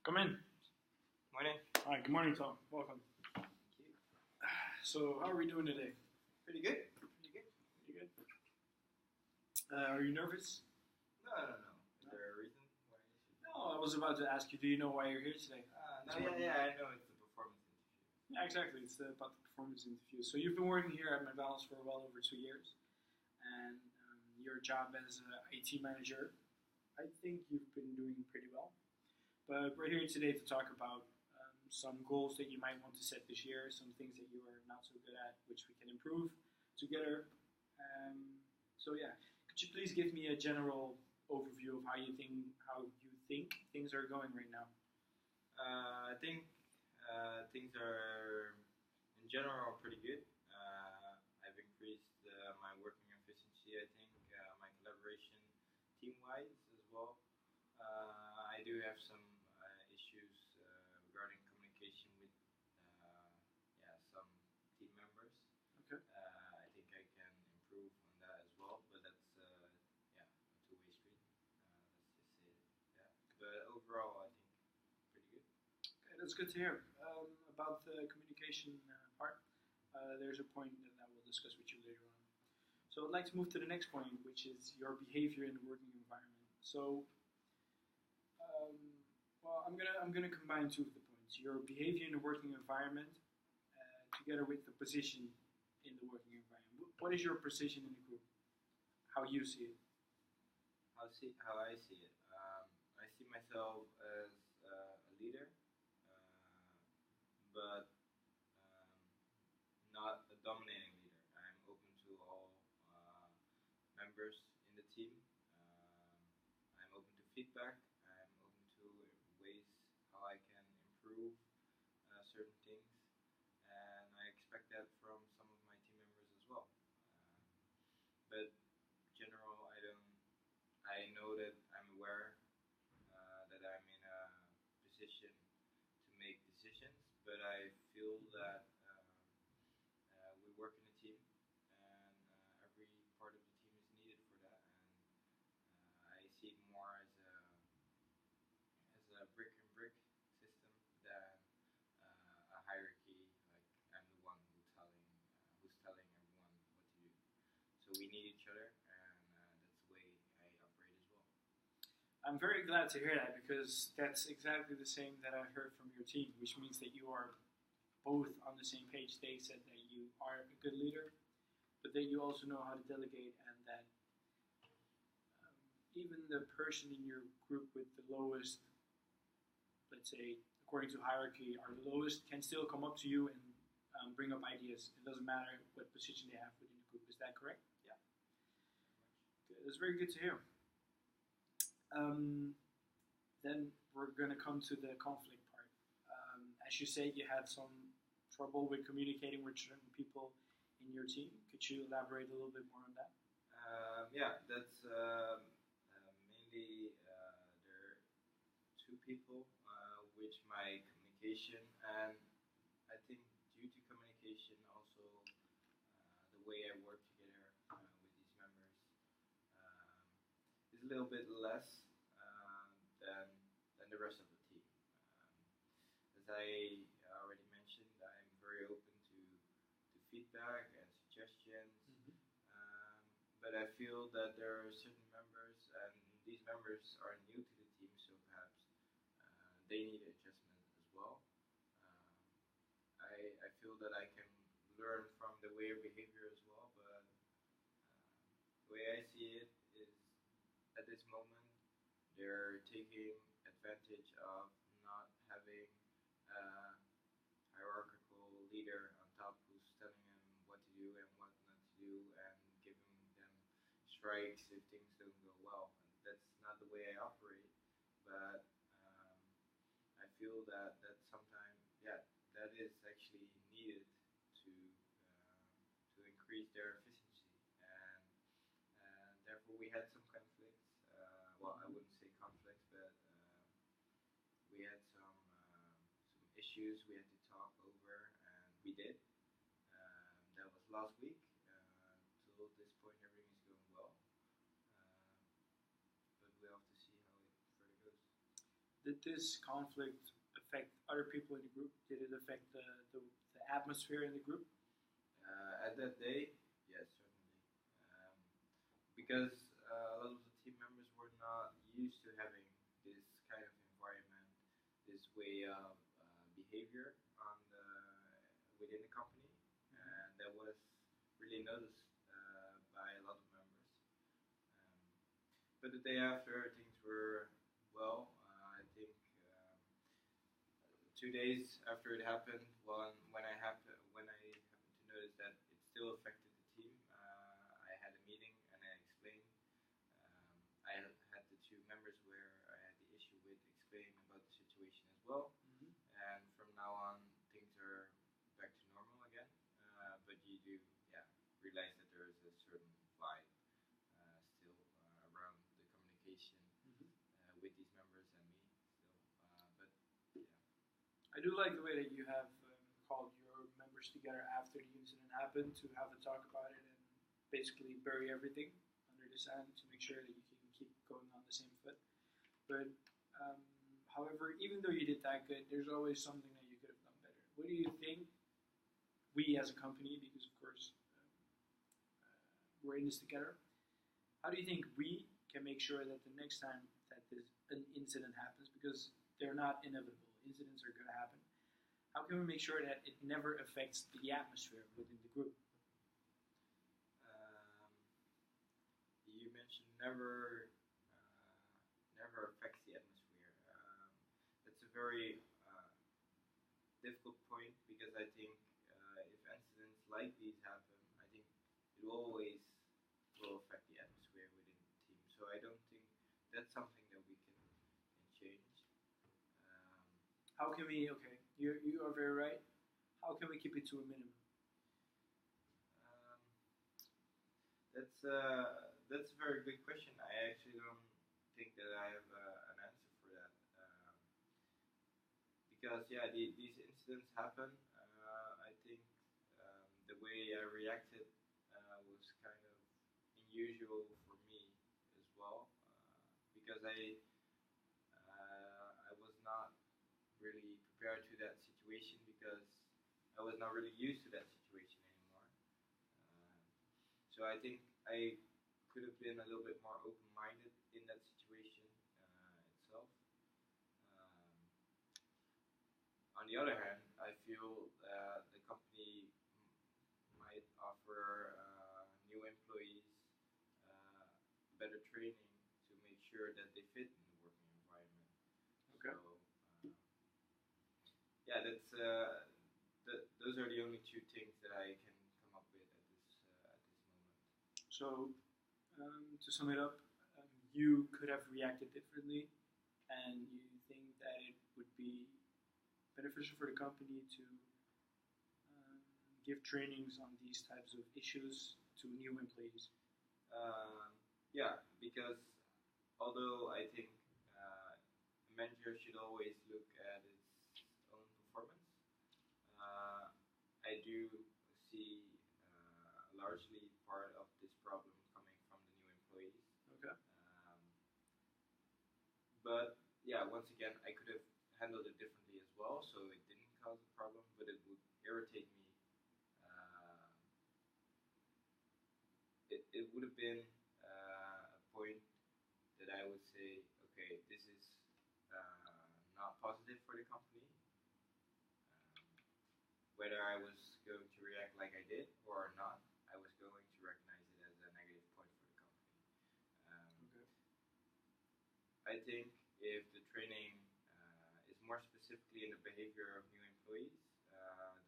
Come in. Morning. Hi, good morning, Tom. Welcome. So, how are we doing today? Pretty good. Pretty good. Pretty good. Are you nervous? No. Is there a reason why you should? No, I was about to ask you, do you know why you're here today? No, I know it's the performance interview. Yeah, exactly. It's about the performance interview. So, you've been working here at McDonald's for well over 2 years, and your job as an IT manager, I think you've been doing pretty well. But we're here today to talk about some goals that you might want to set this year, some things that you are not so good at, which we can improve together. So yeah, could you please give me a general overview of how you think things are going right now? I think things are, in general, pretty good. I've increased my working efficiency, I think, my collaboration team-wise as well. I do have some issues regarding communication with some team members. Okay. I think I can improve on that as well, but that's a two-way street. Let's just say it. Yeah. But overall, I think pretty good. Okay, that's good to hear. About the communication part, there's a point that I will discuss with you later on. So I'd like to move to the next point, which is your behavior in the working environment. So, well, I'm gonna combine two of the points: your behavior in the working environment, together with the position in the working environment. What is your position in the group? How you see it? How I see it. I see myself as a leader, but not a dominating leader. I'm open to all members in the team. I'm open to feedback. I'm open to ways how I can improve certain things, and I expect that from some of my team members as well. But general, I don't. I know that I'm aware that I'm in a position to make decisions, but I feel that we work in a team, and every part of the team is needed for that. And I see it more as a brick and brick system than a hierarchy. Like I'm the one who's telling everyone what to do. So we need each other, and that's the way I operate as well. I'm very glad to hear that because that's exactly the same that I heard from your team, which means that you are both on the same page. They said that you are a good leader, but that you also know how to delegate, and that even the person in your group with the lowest, let's say, according to hierarchy, are the lowest, can still come up to you and bring up ideas. It doesn't matter what position they have within the group. Is that correct? Yeah. Okay, that's very good to hear. Then we're going to come to the conflict part. As you said, you had some trouble with communicating with certain people in your team. Could you elaborate a little bit more on that? That's mainly there are two people which my communication, and I think due to communication also the way I work together with these members is a little bit less than the rest of the team. As I already mentioned, I'm very open to feedback and suggestions. But I feel that there are certain members, and these members are new to the team, so perhaps they need adjustment as well. I feel that I can learn from the way of behavior as well, but the way I see it is at this moment they're taking advantage of not having a hierarchical leader on top who's telling them what to do and what not to do and giving them strikes if things don't go well. And that's not the way I operate, but I feel that sometimes, that is actually needed to increase their efficiency, and therefore we had some conflicts. I wouldn't say conflicts, but we had some issues we had to talk over, and we did. That was last week. Till this point, everything is going well, but we have to see how it further goes. Did this conflict affect other people in the group? Did it affect the atmosphere in the group? At that day, yes, certainly. Because a lot of the team members were not used to having this kind of environment, this way of behavior within the company, and that was really noticed by a lot of members. But the day after, things were well. I think 2 days after it happened, when I happened to notice that it still affected the team, I had a meeting and I explained. I had the two members where I had the issue with explaining about the situation as well. Mm-hmm. And from now on, things are back to normal again. But you do, yeah, realize that there is a certain vibe still around the communication Mm-hmm. with these members and me still. But yeah. I do like the way that you have called your members together after the incident happened to have a talk about it and basically bury everything under the sand to make sure that you can keep going on the same foot. But however, even though you did that good, there's always something that you could have done better. What do you think we as a company, because of course we're in this together, how do you think we can make sure that the next time that an incident happens, because they're not inevitable, incidents are going to happen, how can we make sure that it never affects the atmosphere within the group? You mentioned never affects the atmosphere. That's a very difficult point because I think if incidents like these happen, I think it always will affect the atmosphere within the team. So I don't think that's something that we can change. How can we, okay, you are very right, how can we keep it to a minimum? That's a very good question. I actually don't think that I have an answer for that. Because yeah, these incidents happen. I think the way I reacted was kind of unusual for me as well, because I was not really prepared to that situation because I was not really used to that situation anymore. So I think I could have been a little bit more open-minded in that situation itself. On the other hand, I feel the company might offer new employees better training to make sure that they fit in the working environment. Okay. So, yeah, those are the only two things that I can come up with at this moment. So, to sum it up, you could have reacted differently, and you think that it would be beneficial for the company to give trainings on these types of issues to new employees. Yeah, because although I think a manager should always look at its own performance, I do see largely part of this problem coming from the new employees. Okay. But yeah, once again, I could have handled it differently as well, so it didn't cause a problem, but it would irritate me. It would have been a point that I would say, okay, this is not positive for the company. Whether I was going to react like I did or not, I was going to recognize it as a negative point for the company. Okay. I think if the training is more specifically in the behavior of new employees,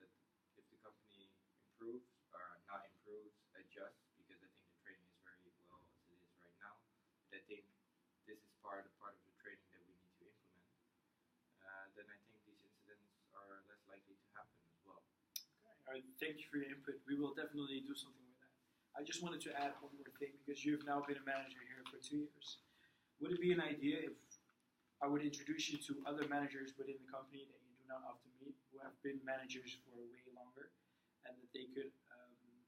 that if the company improves or not improves, adjusts, because I think the training is very well as it is right now. But I think this is part of the training that we need to implement. Then I think these incidents are less likely to happen as well. Okay. All right. Thank you for your input. We will definitely do something with that. I just wanted to add one more thing because you've now been a manager here for 2 years. Would it be an idea if I would introduce you to other managers within the company that you do not often meet, who have been managers for way longer, and that they could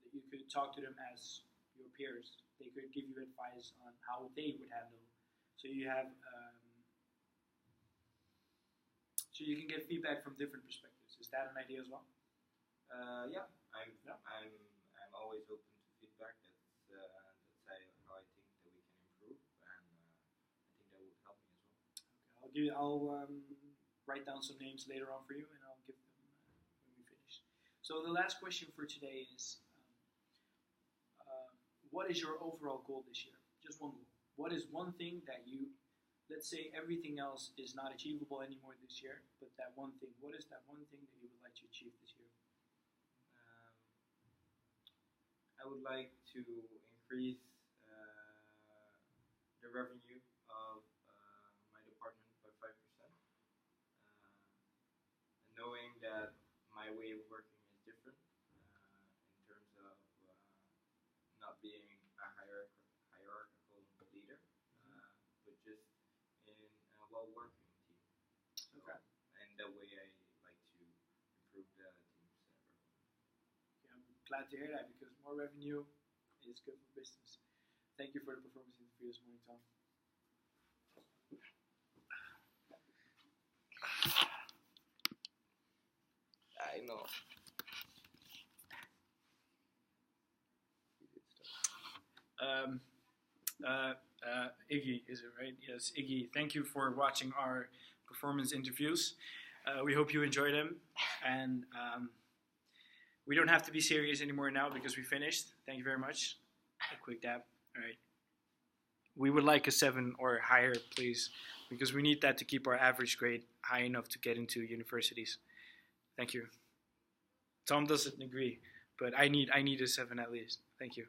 that you could talk to them as your peers? They could give you advice on how they would handle. So you have So you can get feedback from different perspectives. Is that an idea as well? Yeah, I'm Yeah. I'm always open to feedback. How I think that we can improve, and I think that would help me as well. Okay, I'll write down some names later on for you, and I'll give them when we finish. So the last question for today is, what is your overall goal this year? Just one goal. What is one thing that you, let's say everything else is not achievable anymore this year, but that one thing, what is that one thing that you would like to achieve this year? I would like to increase the revenue of my department by 5%. Knowing that my way of working is different in terms of not being a hierarchical leader, but just in a well-working team. So, Okay. and that way I like to improve the team's revenue. Okay, I'm glad to hear that because more revenue is good for business. Thank you for the performance interview this morning, Tom. I know. Iggy, is it right? Yes, Iggy. Thank you for watching our performance interviews. We hope you enjoy them, and we don't have to be serious anymore now because we finished. Thank you very much. A quick dab. All right. We would like a 7 or higher, please, because we need that to keep our average grade high enough to get into universities. Thank you. Tom doesn't agree, but I need a 7 at least. Thank you.